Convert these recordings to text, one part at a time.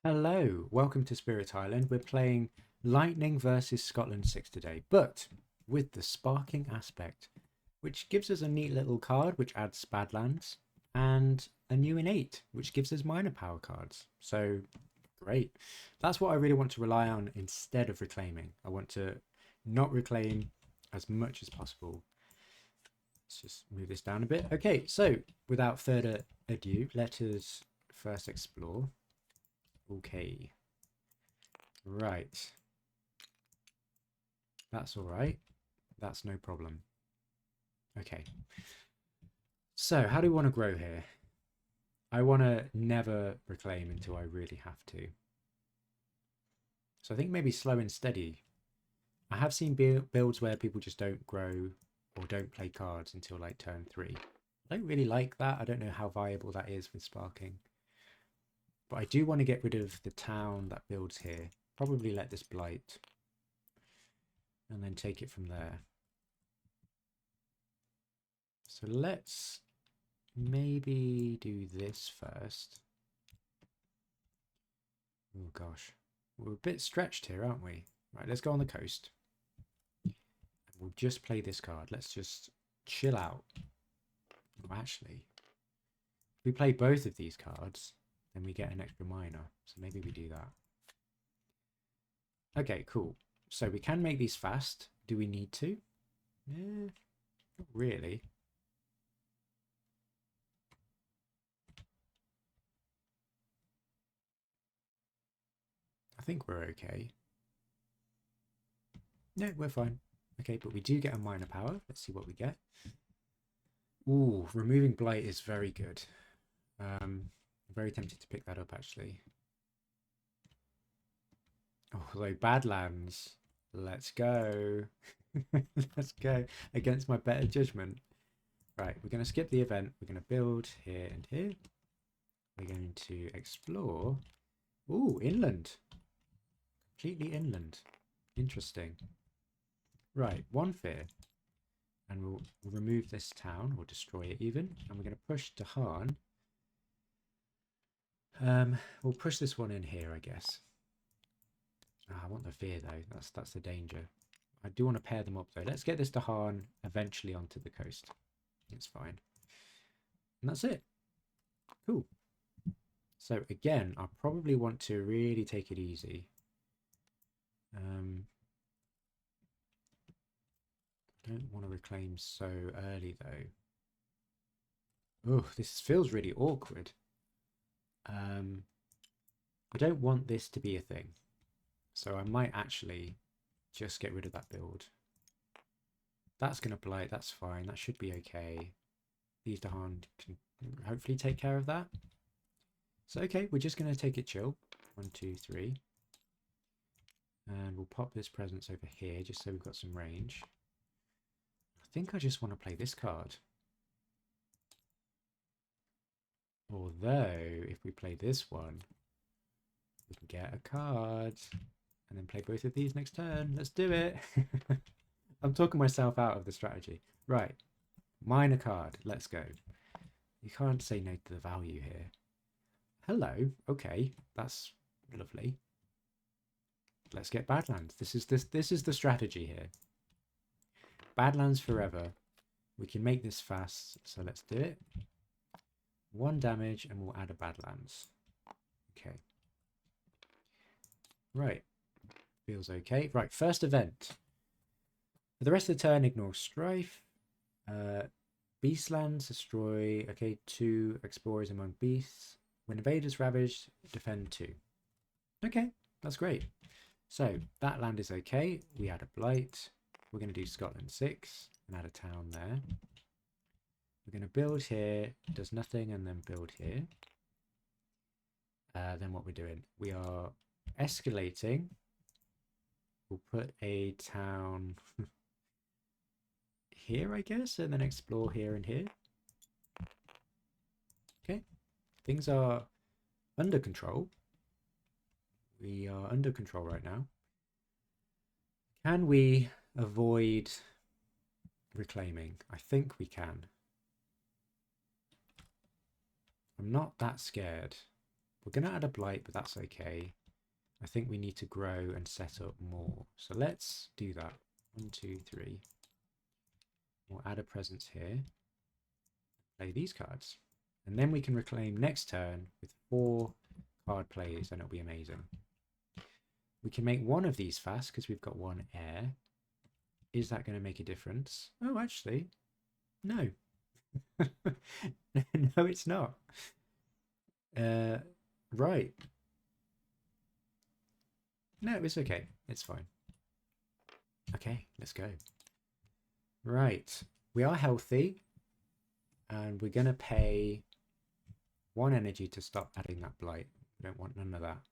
Hello, welcome to Spirit Island. We're playing Lightning versus Scotland 6 today, but with the sparking aspect, which gives us a neat little card which adds Badlands, and a new innate, which gives us minor power cards. So great. That's what I really want to rely on instead of reclaiming. I want to not reclaim as much as possible. Let's just move this down a bit. Okay, so without further ado, let us first explore. Okay. Right. That's all right. That's no problem. Okay. So how do we want to grow here? I want to never reclaim until I really have to. So I think maybe slow and steady. I have seen builds where people just don't grow or don't play cards until like turn 3. I don't really like that. I don't know how viable that is with sparking. But I do want to get rid of the town that builds here. Probably let this blight. And then take it from there. So let's maybe do this first. Oh gosh, we're a bit stretched here, aren't we? Right, let's go on the coast. And we'll just play this card. Let's just chill out. Oh, actually, if we play both of these cards, then we get an extra minor. So maybe we do that. Okay, cool. So we can make these fast. Do we need to? Not really. I think we're okay. No, we're fine. Okay, but we do get a minor power. Let's see what we get. Ooh, removing blight is very good. I'm very tempted to pick that up actually. Although Badlands, let's go. Let's go against my better judgment. Right, we're going to skip the event. We're going to build here and here. We're going to explore. Ooh, inland. Completely inland. Interesting. Right, one fear. And we'll remove this town, or destroy it even. And we're going to push to Aaaaaand. We'll push this one in here, I guess. Oh, I want the fear though. That's the danger. I do want to pair them up though. Let's get this to Aaaaaand eventually onto the coast. It's fine. And that's it. Cool. So again, I probably want to really take it easy. I don't want to reclaim so early though. Oh, this feels really awkward. I don't want this to be a thing. So I might actually just get rid of that build. That's going to blight. That's fine. That should be okay. These Aaaaaand can hopefully take care of that. So, okay, we're just going to take it chill. 1, 2, 3. And we'll pop this presence over here just so we've got some range. I think I just want to play this card. Although, if we play this one, we can get a card and then play both of these next turn. Let's do it. I'm talking myself out of the strategy. Right. Minor card. Let's go. You can't say no to the value here. Hello. Okay. That's lovely. Let's get Badlands. This is the strategy here. Badlands forever. We can make this fast, so let's do it. 1 damage and we'll add a Badlands. Okay. Right. Feels okay. Right, first event. For the rest of the turn, ignore Strife. Beastlands destroy. Okay, 2 explorers among beasts. When invaders ravaged, defend 2. Okay, that's great. So that land is okay. We add a blight. We're going to do Scotland 6 and add a town there. We're going to build here, does nothing, and then build here. Then what we're doing, we are escalating. We'll put a town here, I guess, and then explore here and here. Okay, things are under control. We are under control right now. Can we avoid reclaiming? I think we can. I'm not that scared. We're going to add a blight, but that's okay. I think we need to grow and set up more. So let's do that. 1, 2, 3. We'll add a presence here. Play these cards. And then we can reclaim next turn with 4 card plays, and it'll be amazing. We can make one of these fast because we've got 1 air. Is that going to make a difference? Oh, actually, no. No, it's not. Right. No, it's okay. It's fine. Okay, let's go. Right. We are healthy. And we're going to pay 1 energy to stop adding that blight. We don't want none of that.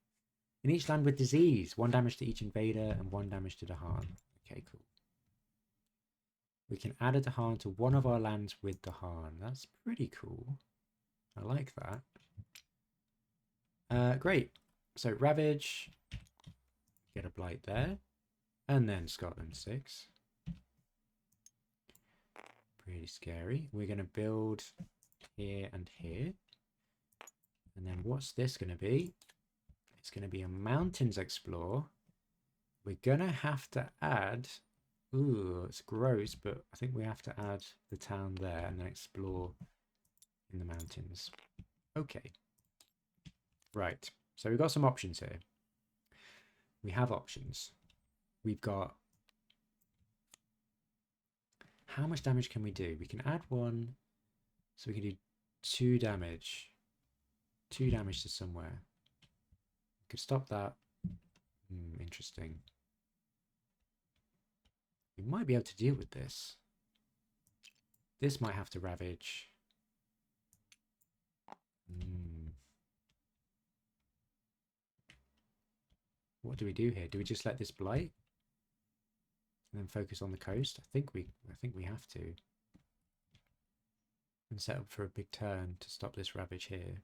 In each land with disease, 1 damage to each invader and 1 damage to Aaaaaand. Okay, cool. We can add a Aaaaaand to one of our lands with Aaaaaand. That's pretty cool. I like that. Great. So Ravage, get a blight there. And then Scotland 6. Pretty scary. We're going to build here and here. And then what's this going to be? It's going to be a mountains explore. We're going to have to add... Ooh, it's gross, but I think we have to add the town there and then explore in the mountains. Okay. Right. So we've got some options here. We have options. We've got... How much damage can we do? We can add 1. So we can do 2 damage. 2 damage to somewhere. We could stop that. Interesting. We might be able to deal with this. This might have to ravage. What do we do here? Do we just let this blight? And then focus on the coast? I think we have to. And set up for a big turn to stop this ravage here.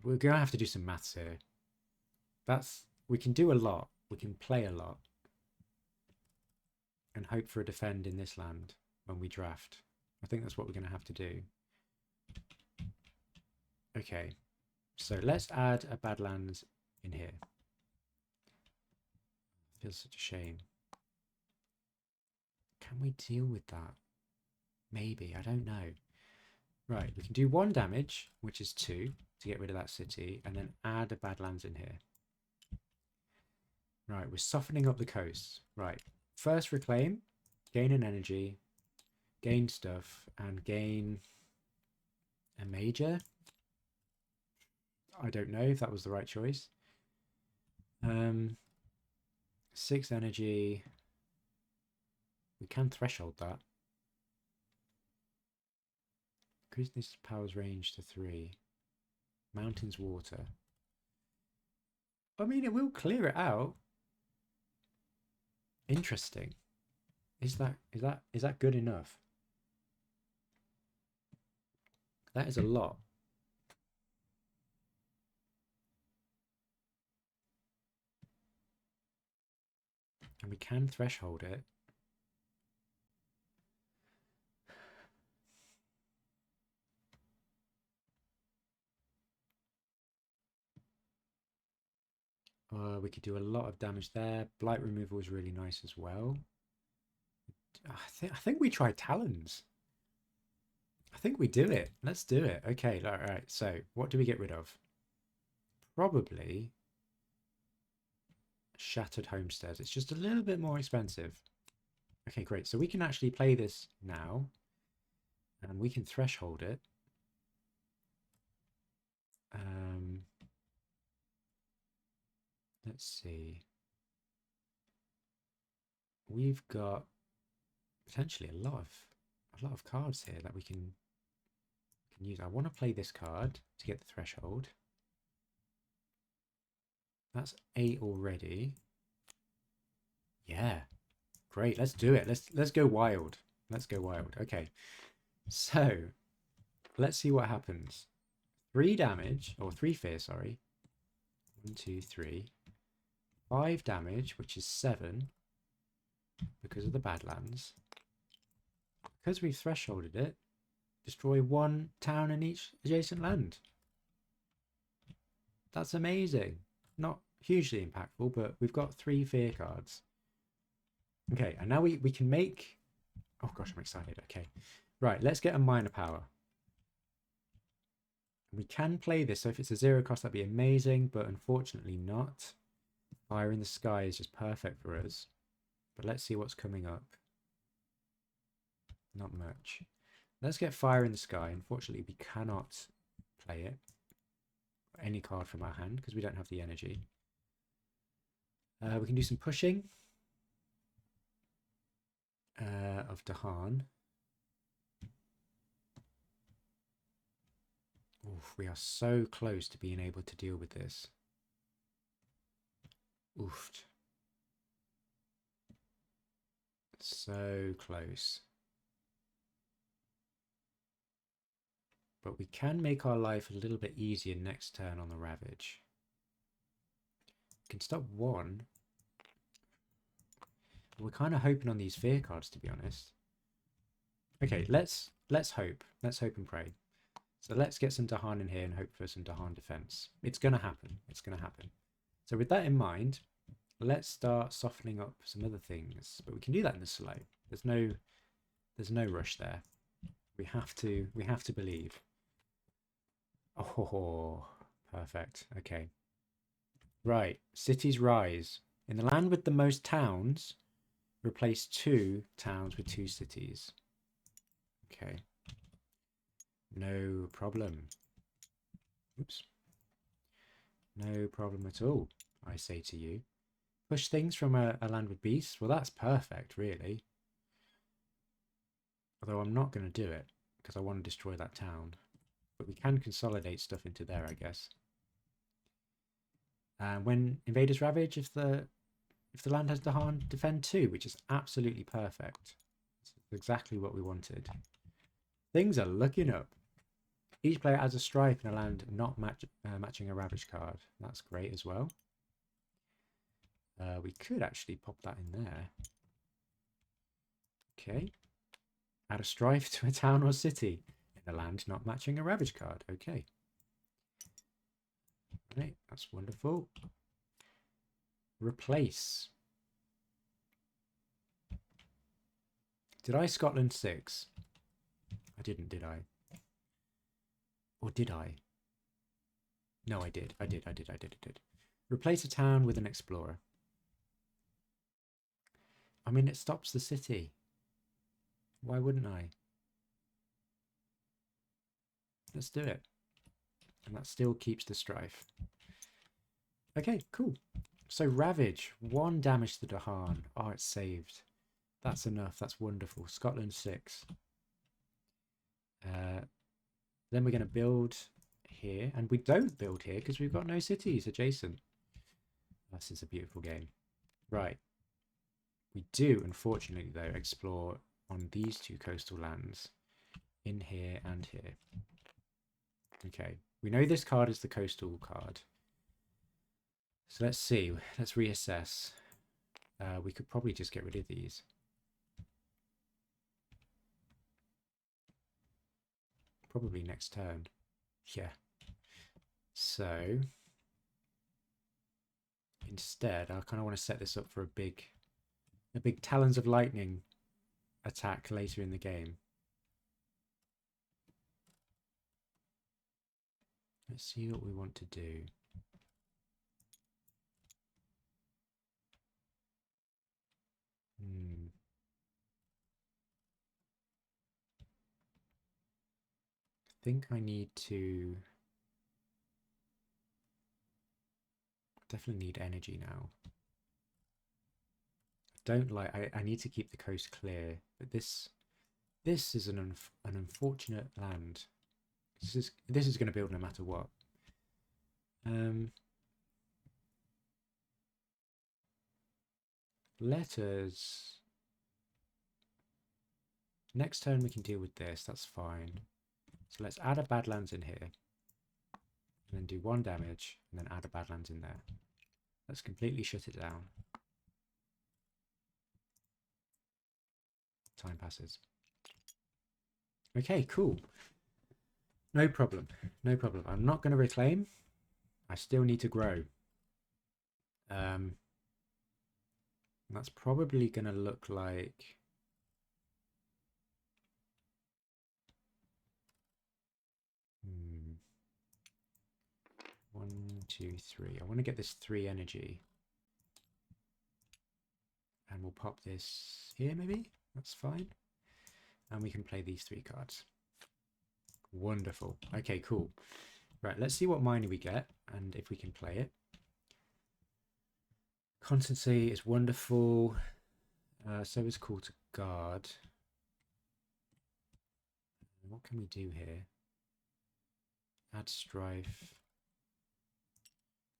We're going to have to do some maths here. We can do a lot. We can play a lot. And hope for a defend in this land when we draft. I think that's what we're going to have to do. Okay. So let's add a Badlands in here. Feels such a shame. Can we deal with that? Maybe. I don't know. Right. We can do 1 damage, which is 2, to get rid of that city. And then add a Badlands in here. Right, we're softening up the coast. Right, first reclaim, gain an energy, gain stuff, and gain a major. I don't know if that was the right choice. 6 energy. We can threshold that. Increase this power's range to 3. Mountains, water. I mean, it will clear it out. Interesting. Is that good enough? That is a lot. And we can threshold it. We could do a lot of damage there. Blight removal is really nice as well. I think we try Talons. I think we do it. Let's do it. Okay, all right. So what do we get rid of? Probably Shattered Homestead. It's just a little bit more expensive. Okay, great. So we can actually play this now. And we can threshold it. Let's see. We've got potentially a lot of cards here that we can use. I want to play this card to get the threshold. That's 8 already. Yeah, great. Let's do it. Let's go wild. Let's go wild. Okay, so let's see what happens. 3 damage, or 3 fear. Sorry. 1, 2, 3. 5 damage, which is 7 because of the Badlands. Because we've thresholded it, destroy one town in each adjacent land. That's amazing. Not hugely impactful, but we've got 3 fear cards. Okay, and now we can make... Oh gosh, I'm excited. Okay. Right, let's get a minor power. We can play this, so if it's a 0 cost, that'd be amazing, but unfortunately not. Fire in the Sky is just perfect for us. But let's see what's coming up. Not much. Let's get Fire in the Sky. Unfortunately, we cannot play it. Any card from our hand, because we don't have the energy. We can do some pushing of Aaaaaand. Oof, we are so close to being able to deal with this. Oofed. So close. But we can make our life a little bit easier next turn on the Ravage. We can stop 1. We're kind of hoping on these fear cards, to be honest. Okay, let's hope. Let's hope and pray. So let's get some Aaaaaand in here and hope for some Aaaaaand defense. It's going to happen. It's going to happen. So with that in mind, let's start softening up some other things. But we can do that in the slow. There's no rush there. We have to believe. Oh, perfect. Okay. Right. Cities rise. In the land with the most towns, replace 2 towns with 2 cities. Okay. No problem. Oops. No problem at all, I say to you. Push things from a land with beasts? Well, that's perfect, really. Although I'm not going to do it, because I want to destroy that town. But we can consolidate stuff into there, I guess. When invaders ravage, if the land has Aaaaaand, defend 2, which is absolutely perfect. It's exactly what we wanted. Things are looking up. Each player adds a strife in a land not matching a ravage card. That's great as well. We could actually pop that in there. Okay. Add a strife to a town or city in a land not matching a ravage card. Okay. Right, that's wonderful. Replace. Did I Scotland 6? I didn't, did I? Or did I? No, I did. I did. Replace a town with an explorer. I mean, it stops the city. Why wouldn't I? Let's do it. And that still keeps the strife. Okay, cool. So Ravage, 1 damage to Aaaaaand. Oh, it's saved. That's enough. That's wonderful. Scotland 6. Then we're going to build here. And we don't build here because we've got no cities adjacent. This is a beautiful game. Right. We do, unfortunately, though, explore on these 2 coastal lands. In here and here. Okay. We know this card is the coastal card. So let's see. Let's reassess. We could probably just get rid of these. Probably next turn. Yeah. So instead, I kind of want to set this up for a big Talons of Lightning attack later in the game. Let's see what we want to do. I think I need to... Definitely need energy now. Don't like... I need to keep the coast clear, but this is an unfortunate land. This is going to build no matter what. Letters. Next turn we can deal with this. That's fine. So let's add a Badlands in here, and then do 1 damage, and then add a Badlands in there. Let's completely shut it down. Time passes. Okay, cool. No problem. No problem. I'm not going to reclaim. I still need to grow. That's probably going to look like... One, two, three. I want to get this 3 energy. And we'll pop this here, maybe? That's fine. And we can play these 3 cards. Wonderful. Okay, cool. Right, let's see what miner we get and if we can play it. Constancy is wonderful. So is Call to Guard. What can we do here? Add Strife.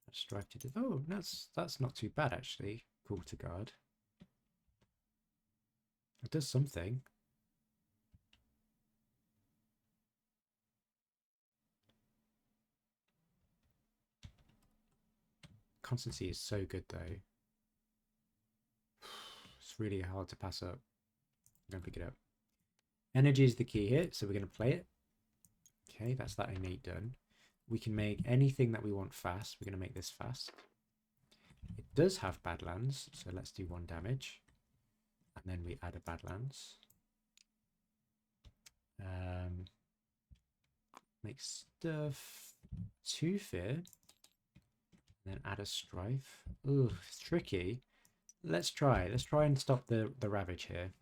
Add Strife to do. Oh, that's not too bad actually. Call to Guard. It does something. Constancy is so good though. It's really hard to pass up. I'm going to pick it up. Energy is the key here, so we're going to play it. Okay, that's that innate done. We can make anything that we want fast. We're going to make this fast. It does have Badlands, so let's do 1 damage. And then we add a Badlands. Make stuff 2 fear. Then add a Strife. Ooh, it's tricky. Let's try. Let's try and stop the Ravage here.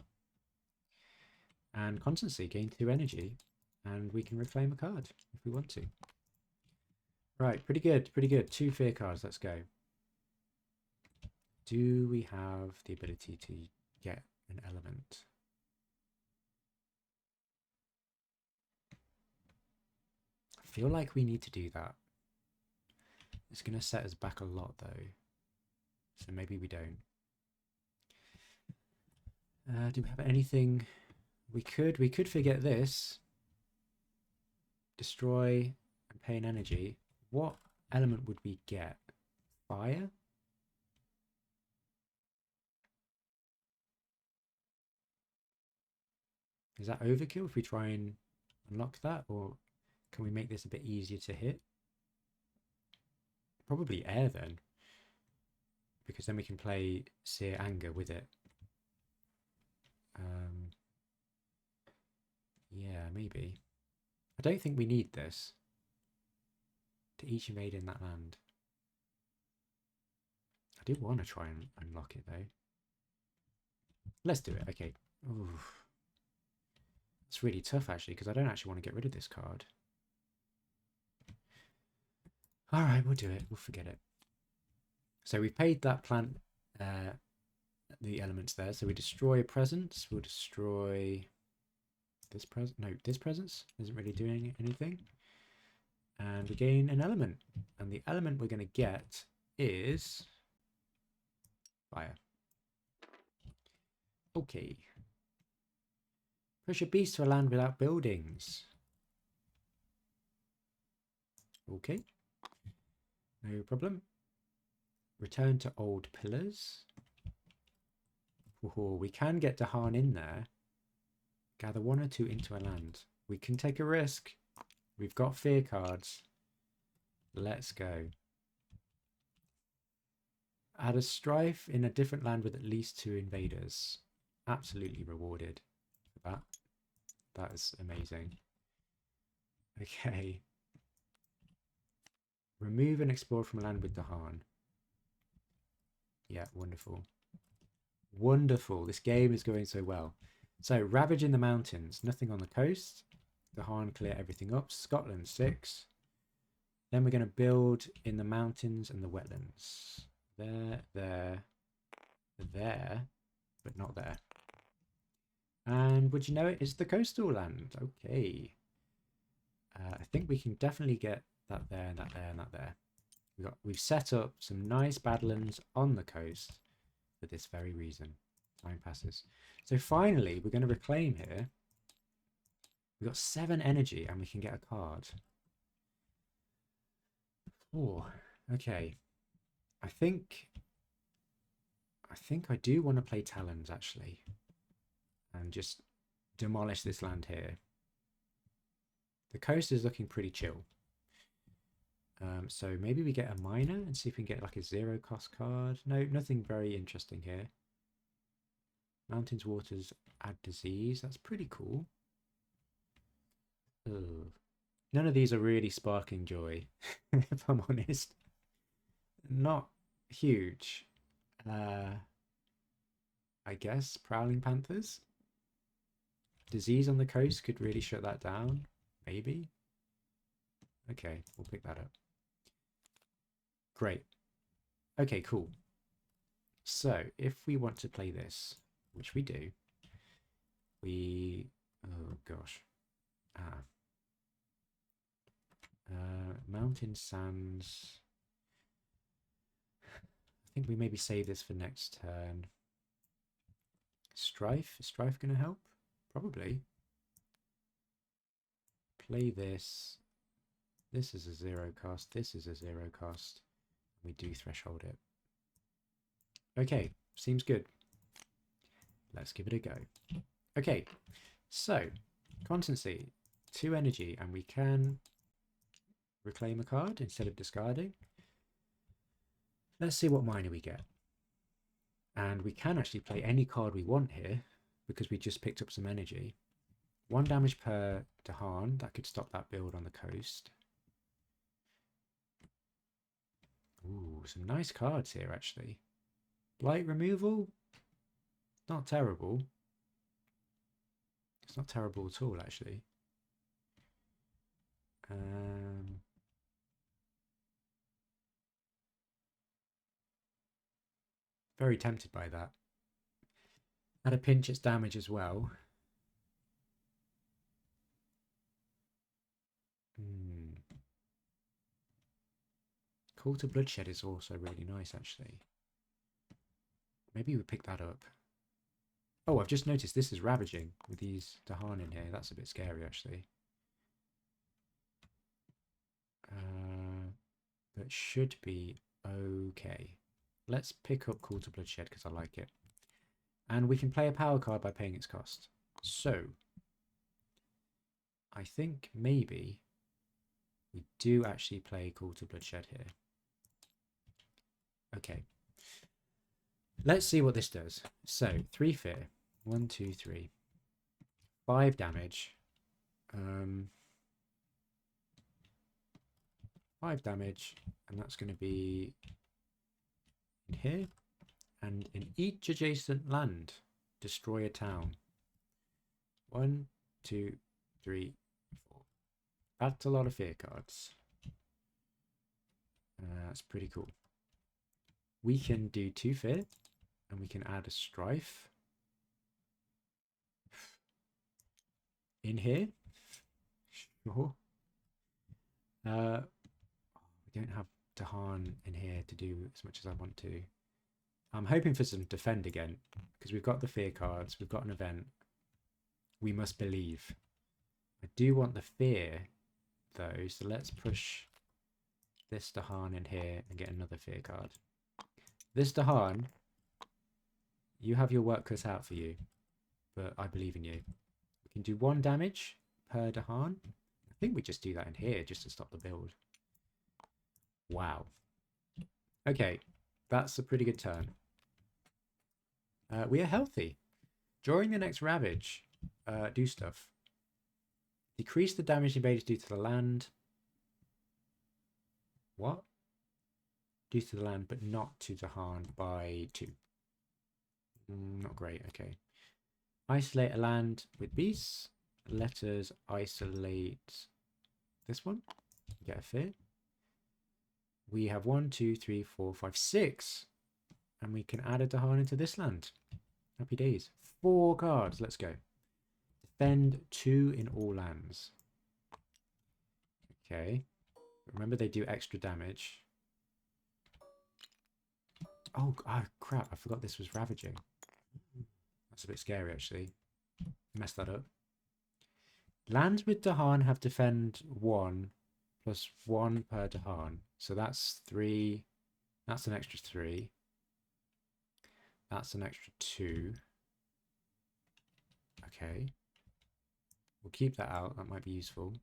And Constancy, gain 2 energy. And we can reclaim a card if we want to. Right, pretty good, pretty good. 2 fear cards, let's go. Do we have the ability to get an element? I feel like we need to do that. It's going to set us back a lot though. So maybe we don't. Do we have anything? We could forget this. Destroy and pay an energy. What element would we get? Fire? Is that overkill if we try and unlock that? Or can we make this a bit easier to hit? Probably air then. Because then we can play Sear Anger with it. Yeah, maybe. I don't think we need this. To each invade in that land. I do want to try and unlock it though. Let's do it. Okay. Ooh. It's really tough actually because I don't actually want to get rid of this card. Alright, we'll do it. We'll forget it. So we've paid that plant the elements there. So we destroy a presence. We'll destroy this presence. No, this presence isn't really doing anything. And we gain an element. And the element we're going to get is fire. Okay. Push a beast to a land without buildings. Okay. No problem. Return to old pillars. Ooh, we can get Aaaaaand in there. Gather 1 or 2 into a land. We can take a risk. We've got fear cards. Let's go. Add a Strife in a different land with at least 2 invaders. Absolutely rewarded for that. That is amazing. Okay. Remove and explore from a land with Aaaaaand. Yeah, wonderful. Wonderful. This game is going so well. So, Ravage in the mountains. Nothing on the coast. Aaaaaand clear everything up. Scotland 6. Then we're going to build in the mountains and the wetlands. There, but not there. And would you know it is the coastal land? Okay. I think we can definitely get that there and that there and that there. We've set up some nice badlands on the coast for this very reason. Time passes. So finally, we're going to reclaim here. We've got 7 energy and we can get a card. Oh, okay. I think I do want to play Talons actually. And just demolish this land here. The coast is looking pretty chill. So maybe we get a miner and see if we can get like a 0 cost card. No, nothing very interesting here. Mountains, waters, add disease. That's pretty cool. Ugh. None of these are really sparking joy, if I'm honest. Not huge. I guess prowling panthers. Disease on the coast could really shut that down. Maybe. Okay, we'll pick that up. Great. Okay, cool. So if we want to play this, which we do, oh gosh. Mountain sands. I think we maybe save this for next turn. Strife? Is Strife going to help? Probably. Play this. This is a 0 cost. This is a 0 cost. We do threshold it. Okay, seems good. Let's give it a go. Okay, so constancy, 2 energy, and we can reclaim a card instead of discarding. Let's see what miner we get. And we can actually play any card we want here because we just picked up some energy. 1 damage per Aaaaaand. That could stop that build on the coast. Ooh, some nice cards here actually. Blight removal, not terrible. It's not terrible at all actually. Very tempted by that. At a pinch, it's damage as well. Call to Bloodshed is also really nice, actually. Maybe we pick that up. Oh, I've just noticed this is Ravaging with these Aaaaaand in here. That's a bit scary, actually. But should be okay. Let's pick up Call to Bloodshed because I like it. And we can play a power card by paying its cost. So, I think maybe we do actually play Call to Bloodshed here. Okay. Let's see what this does. So, 3 fear. 1, 2, 3. 5 damage. 5 damage. And that's going to be in here. And in each adjacent land, destroy a town. 1, 2, 3, 4. That's a lot of fear cards. That's pretty cool. We can do 2 fear, and we can add a strife in here. Sure. We don't have Aaaaaand in here to do as much as I want to. I'm hoping for some defend again, because we've got the fear cards, we've got an event. We must believe. I do want the fear, though, so let's push this Aaaaaand in here and get another fear card. This Aaaaaand, you have your work cut out for you, but I believe in you. We can do 1 damage per Aaaaaand. I think we just do that in here just to stop the build. Wow. Okay, that's a pretty good turn. We are healthy. During the next Ravage, do stuff. Decrease the damage invaders do to the land. What? Due to the land, but not to Aaaaaand by 2. Not great, okay. Isolate a land with beasts. Let us isolate this one. Get a fear. We have 1, 2, 3, 4, 5, 6. And we can add a Aaaaaand into this land. Happy days. 4 cards, let's go. Defend 2 in all lands. Okay. Remember they do extra damage. Oh, crap, I forgot this was Ravaging. That's a bit scary, actually. Messed that up. Lands with Aaaaaand have defend 1 plus 1 per Aaaaaand. So that's 3. That's an extra 3. That's an extra 2. Okay. We'll keep that out. That might be useful.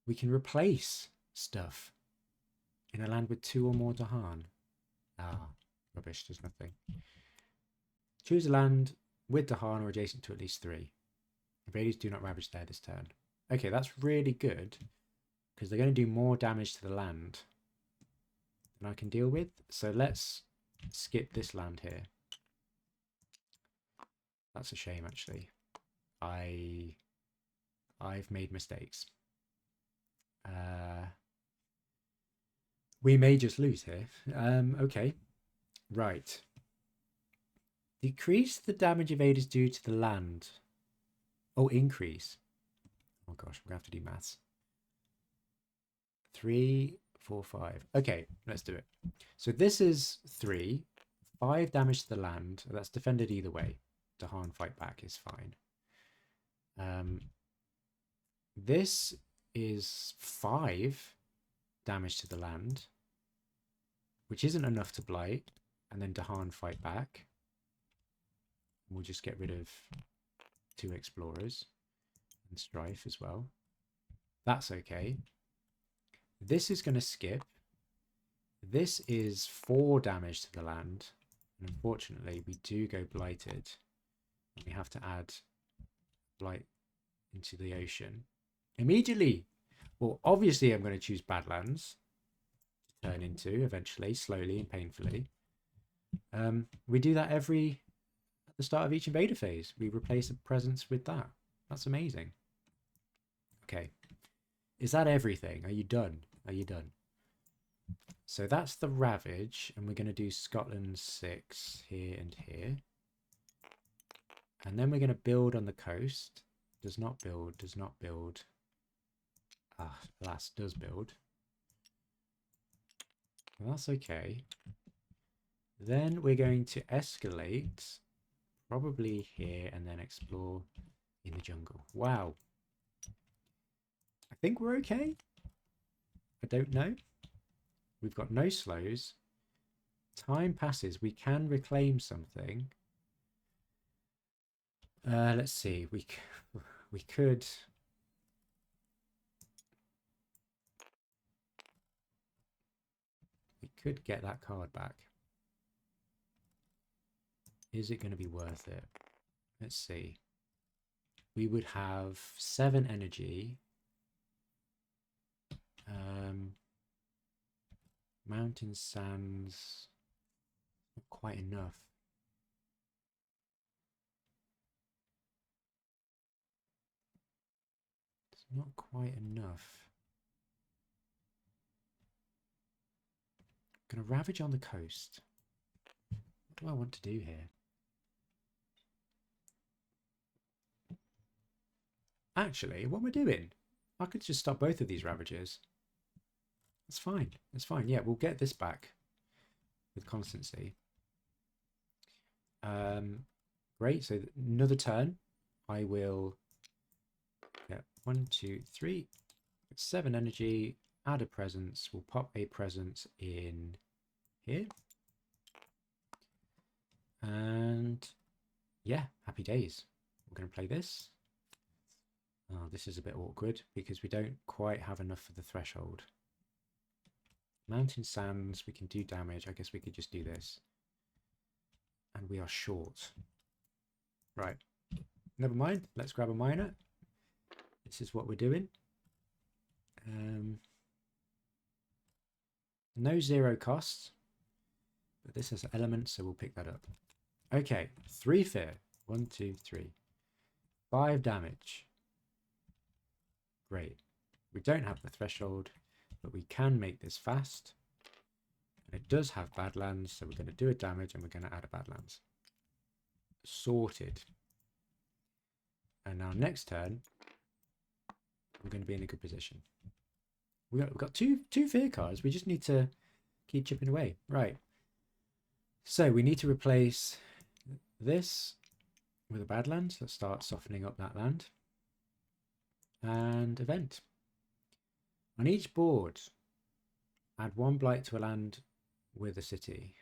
We can replace stuff in a land with 2 or more Dahan. Ah, rubbish, there's nothing. Choose a land with Dahan or adjacent to at least 3. Invaders do not ravage there this turn. Okay, that's really good, because they're going to do more damage to the land than I can deal with. So let's skip this land here. That's a shame, actually. I've made mistakes. We may just lose here. Okay. Right. Decrease the damage invaders do to the land. Oh, increase. Oh gosh, we're going to have to do maths. 3, 4, 5. Okay, let's do it. So this is 3. 5 damage to the land. That's defended either way. Dahan fight back is fine. This is 5 damage to the land, which isn't enough to blight, and then Dahan fight back. We'll just get rid of 2 explorers and strife as well. That's okay. This is going to skip. This is 4 damage to the land. And unfortunately, we do go blighted. We have to add blight into the ocean. Immediately. Well, obviously, I'm going to choose Badlands to turn into eventually, slowly and painfully. We do that at the start of each invader phase. We replace a presence with that. That's amazing. Okay. Is that everything? Are you done? Are you done? So that's the Ravage, and we're going to do Scotland 6 here and here. And then we're going to build on the coast. Does not build, does not build. Ah, alas, does build. Well, that's okay. Then we're going to escalate, probably here, and then explore in the jungle. Wow. I think we're okay. I don't know. We've got no slows. Time passes. We can reclaim something. Let's see. We could. We could get that card back. Is it going to be worth it? Let's see. We would have 7 energy. Mountain sands. Not quite enough. It's not quite enough. I'm going to ravage on the coast. What do I want to do here? Actually, what am I doing? I could just stop both of these ravages. That's fine. That's fine. Yeah, we'll get this back with constancy. Great. So another turn. I will get 1, 2, 3, 7 energy. Add a presence. We'll pop a presence in here. And yeah, happy days. We're going to play this. Oh, this is a bit awkward because we don't quite have enough for the threshold. Mountain sands, we can do damage. I guess we could just do this. And we are short. Right. Never mind. Let's grab a miner. This is what we're doing. No 0 costs. But this has elements, so we'll pick that up. Okay. 3 fear. 1, 2, 3. 5 damage. Great. We don't have the threshold, but we can make this fast. And it does have Badlands, so we're going to do a damage and we're going to add a Badlands. Sorted. And now next turn, we're going to be in a good position. We've got two fear cards. We just need to keep chipping away. Right. So we need to replace this with a Badlands. Let's start softening up that land. And event. On each board, add 1 blight to a land with a city.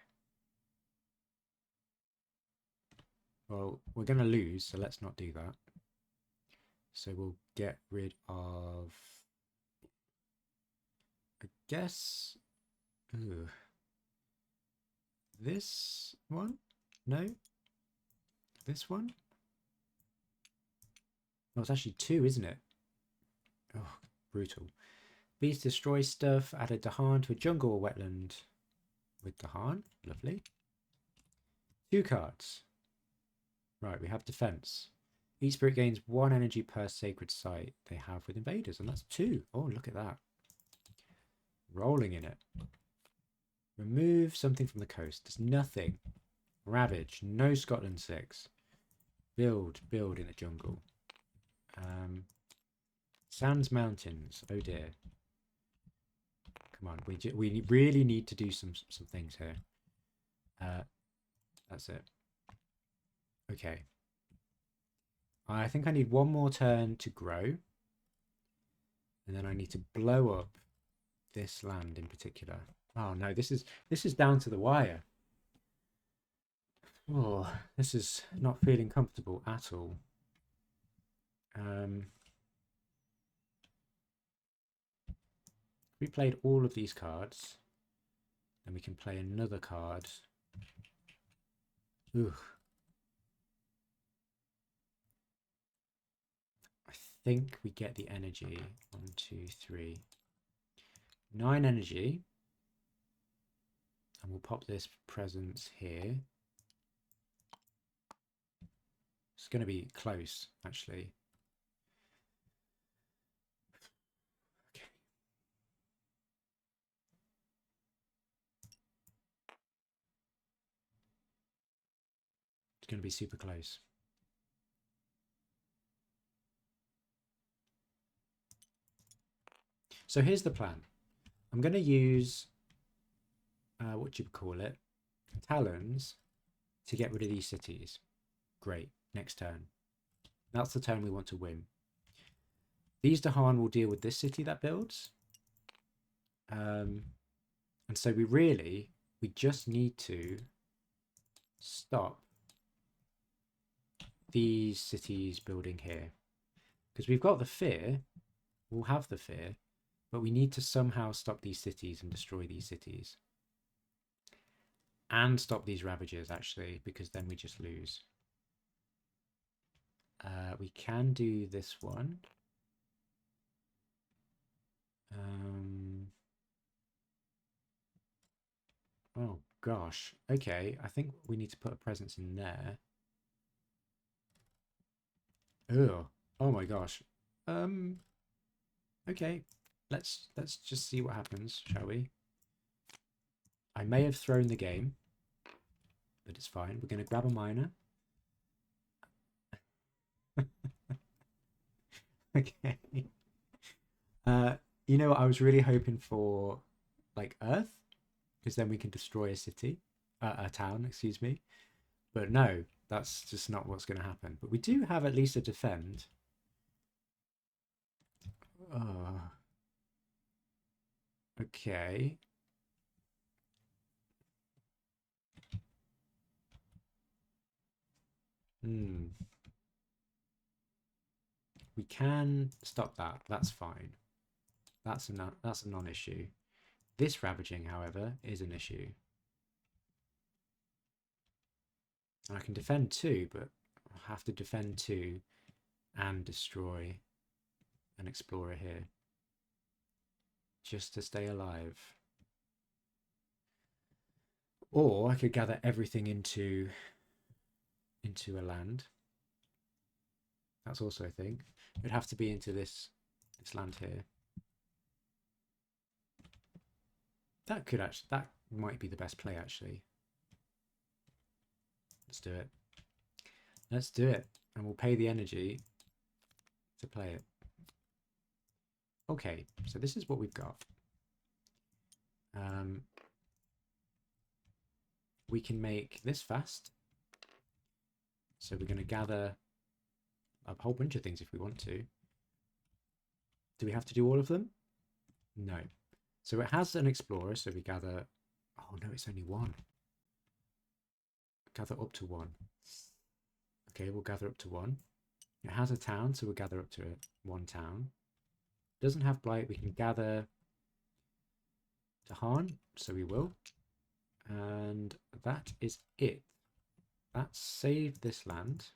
Well, we're going to lose, so let's not do that. So we'll get rid of guess... Ooh. This one? No? This one? Oh, it's actually 2, isn't it? Oh, brutal. Bees destroy stuff. Add a Aaaaaand to a jungle or wetland with Aaaaaand. Lovely. 2 cards. Right, we have defense. Each spirit gains 1 energy per sacred site they have with invaders, and that's 2. Oh, look at that. Rolling in it. Remove something from the coast. There's nothing. Ravage. No Scotland 6. Build in the jungle. Sands Mountains. Oh dear. Come on, we really need to do some things here. That's it. Okay. I think I need 1 more turn to grow. And then I need to blow up this land in particular. Oh no, this is down to the wire. Oh, this is not feeling comfortable at all. We played all of these cards, then we can play another card. Ooh. I think we get the energy. 1, 2, 3. 9 energy. And we'll pop this presence here. It's going to be close, actually. Okay. It's going to be super close. So here's the plan. I'm going to use, what do you call it? Talons to get rid of these cities. Great. Next turn. That's the turn we want to win. These Aaaaaand will deal with this city that builds. And so we just need to stop these cities building here. Because we've got the fear. We'll have the fear. But we need to somehow stop these cities and destroy these cities. And stop these ravages, actually, because then we just lose. We can do this one. Oh gosh. Okay, I think we need to put a presence in there. Ugh. Oh my gosh. Okay. Let's just see what happens, shall we? I may have thrown the game, but it's fine. We're going to grab a miner. Okay. You know what? I was really hoping for, like, Earth, because then we can destroy a city, a town, excuse me. But no, that's just not what's going to happen. But we do have at least a defend. Okay. We can stop that. That's fine. That's a non-issue. This ravaging, however, is an issue. I can defend 2, but I have to defend 2 and destroy an explorer here just to stay alive. Or I could gather everything into a land. That's also a thing. It would have to be into this land here. That might be the best play, actually. Let's do it. Let's do it. And we'll pay the energy to play it. Okay, so this is what we've got. We can make this fast. So we're going to gather a whole bunch of things if we want to. Do we have to do all of them? No. So it has an explorer, so we gather... Oh no, it's only 1. Gather up to 1. Okay, we'll gather up to 1. It has a town, so we'll gather up to 1 town. Doesn't have blight. We can gather to Aaaaaand, so we will. And that is it. That's saved this land.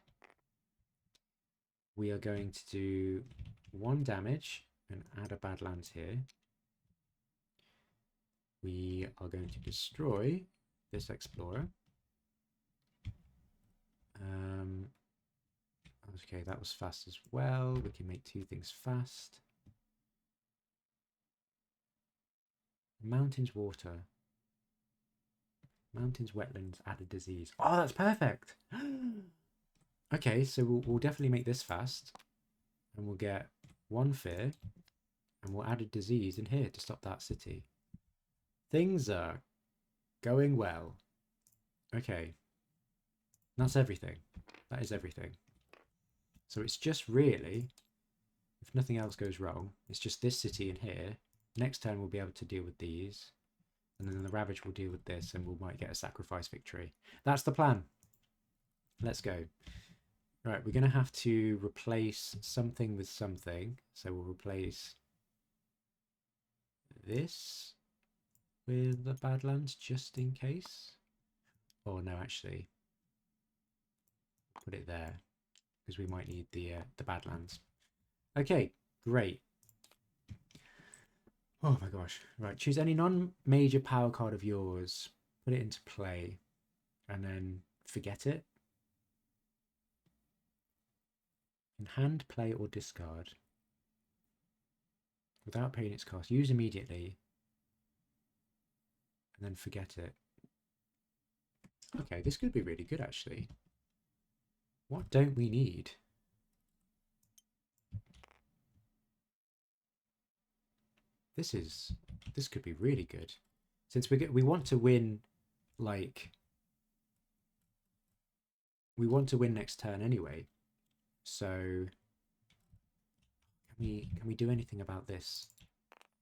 We are going to do 1 damage and add a Badlands here. We are going to destroy this Explorer. Okay, that was fast as well. We can make 2 things fast. Mountains, water. Mountains, wetlands, add a disease. Oh, that's perfect. Okay, so we'll definitely make this fast. And we'll get 1 fear. And we'll add a disease in here to stop that city. Things are going well. Okay. That's everything. That is everything. So it's just really, if nothing else goes wrong, it's just this city in here. Next turn we'll be able to deal with these. And then the Ravage will deal with this and we might get a sacrifice victory. That's the plan. Let's go. Right, we're going to have to replace something with something. So we'll replace this with the Badlands just in case. Oh no, actually. Put it there because we might need the Badlands. Okay, great. Oh my gosh. Right, choose any non-major power card of yours. Put it into play. And then forget it. In hand, play, or discard. Without paying its cost. Use immediately. And then forget it. Okay, this could be really good actually. What don't we need? This could be really good. Since we want to win, like, we want to win next turn anyway. So can we do anything about this?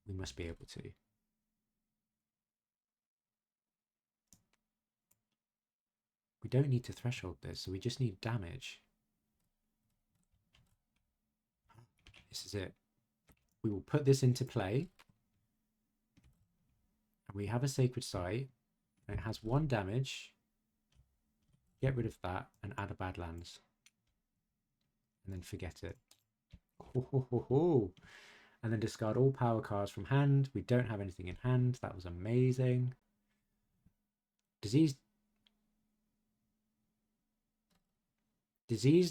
We must be able to. We don't need to threshold this, so we just need damage. This is it. We will put this into play. And we have a sacred site. And it has 1 damage. Get rid of that and add a Badlands. And then forget it. And then discard all power cards from hand. We don't have anything in hand. That was amazing. Disease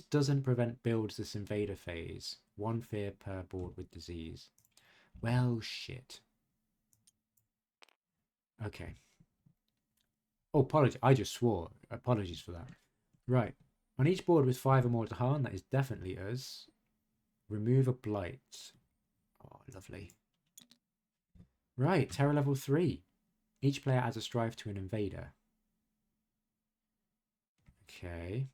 doesn't prevent builds this invader phase. 1 fear per board with disease. Well, shit. Okay. Oh, apologies. I just swore. Apologies for that. Right. On each board with 5 or more to Aaaaaand, that is definitely us. Remove a blight. Oh, lovely. Right. Terror level 3. Each player adds a strive to an invader. Okay.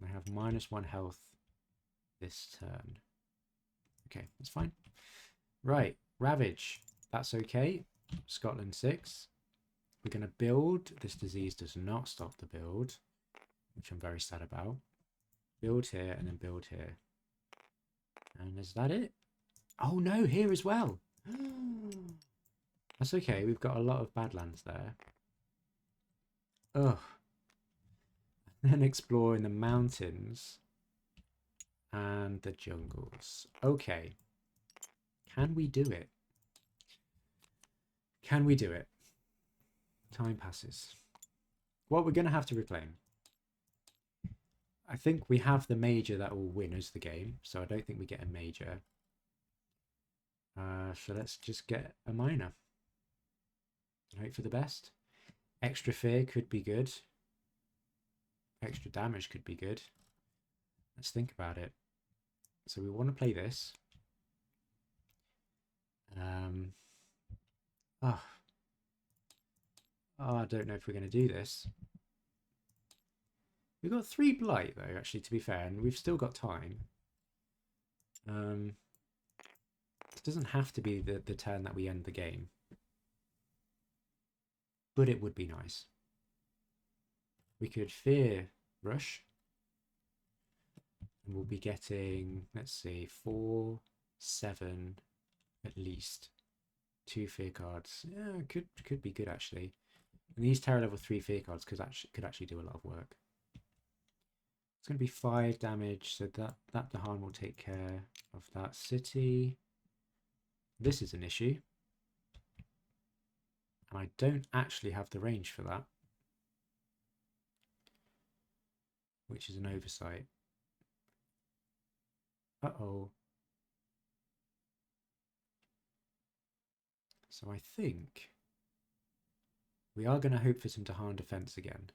I have -1 health this turn. Okay, that's fine. Right, Ravage. That's okay. Scotland 6. We're going to build. This disease does not stop the build, which I'm very sad about. Build here and then build here. And is that it? Oh no, here as well. That's okay. We've got a lot of Badlands there. Ugh. Then explore in the mountains and the jungles. Okay. Can we do it? Can we do it? Time passes. Well, we're going to have to reclaim. I think we have the major that will win us the game, so I don't think we get a major. So let's just get a minor. Hope for the best. Extra fear could be good. Extra damage could be good. Let's think about it. So we want to play this. I don't know if we're going to do this. We've got 3 blight though, actually, to be fair, and we've still got time. It doesn't have to be the turn that we end the game, but it would be nice. We could fear rush, and we'll be getting, let's see, 4, 7 at least 2 fear cards. Yeah, could be good actually. And these Terror level 3 fear cards could actually do a lot of work. It's going to be 5 damage, so that Aaaaaand will take care of that city. This is an issue. And I don't actually have the range for that, which is an oversight. Uh-oh. So I think we are going to hope for some Aaaaaand defense again.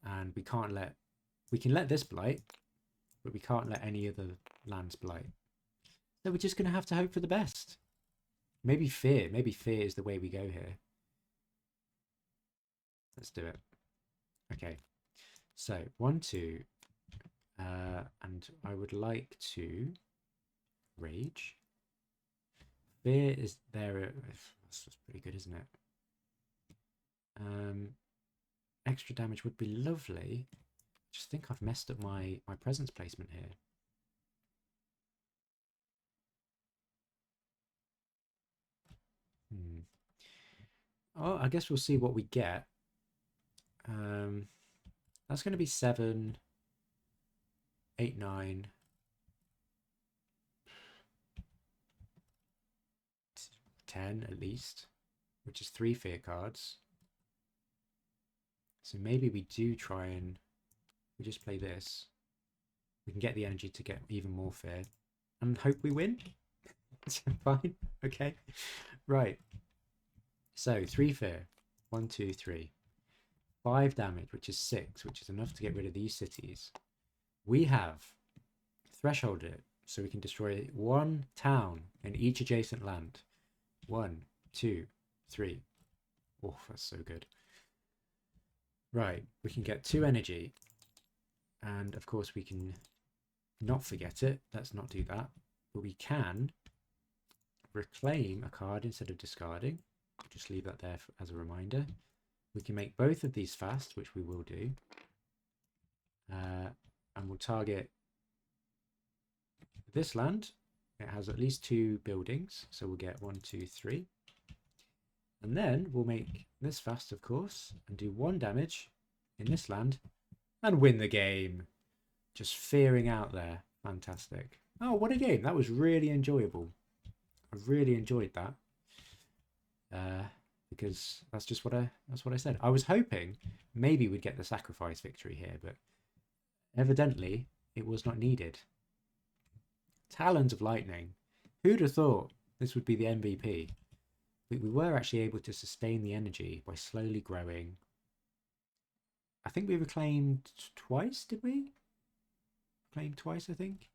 And we can let this blight, but we can't let any other lands blight. So we're just going to have to hope for the best. Maybe fear is the way we go here. Let's do it. Okay, so 1, 2, and I would like to rage. Fear is there. That's pretty good, isn't it? Extra damage would be lovely. Just think I've messed up my presence placement here. Oh, I guess we'll see what we get. That's going to be 7, 8, 9, 10 at least, which is 3 fear cards. So maybe we do try and we just play this. We can get the energy to get even more fear and hope we win. Fine. Okay. Right. So 3 fear. 1, 2, 3. 5 damage, which is 6, which is enough to get rid of these cities. We have thresholded it, so we can destroy 1 town in each adjacent land. 1, 2, 3. Oh, that's so good. Right, we can get 2 energy, and of course we can not forget it. Let's not do that. But we can reclaim a card instead of discarding. Just leave that there as a reminder. We can make both of these fast, which we will do. And we'll target this land. It has at least 2 buildings, so we'll get 1, 2, 3. And then we'll make this fast, of course, and do 1 damage in this land and win the game. Just fearing out there. Fantastic. Oh, what a game. That was really enjoyable. I really enjoyed that. Because that's just what I said. I was hoping maybe we'd get the sacrifice victory here, but evidently it was not needed. Talons of Lightning. Who'd have thought this would be the MVP? We were actually able to sustain the energy by slowly growing. I think we reclaimed twice, did we? Claimed twice, I think.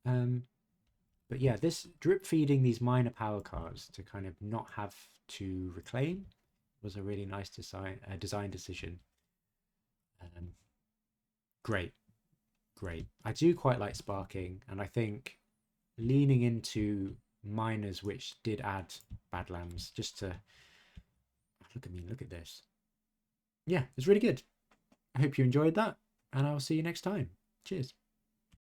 But yeah, this drip feeding these minor power cards to kind of not have to reclaim was a really nice design decision. Great. I do quite like sparking, and I think leaning into miners which did add Badlands just to look at this. Yeah, it's really good. I hope you enjoyed that, and I'll see you next time. Cheers.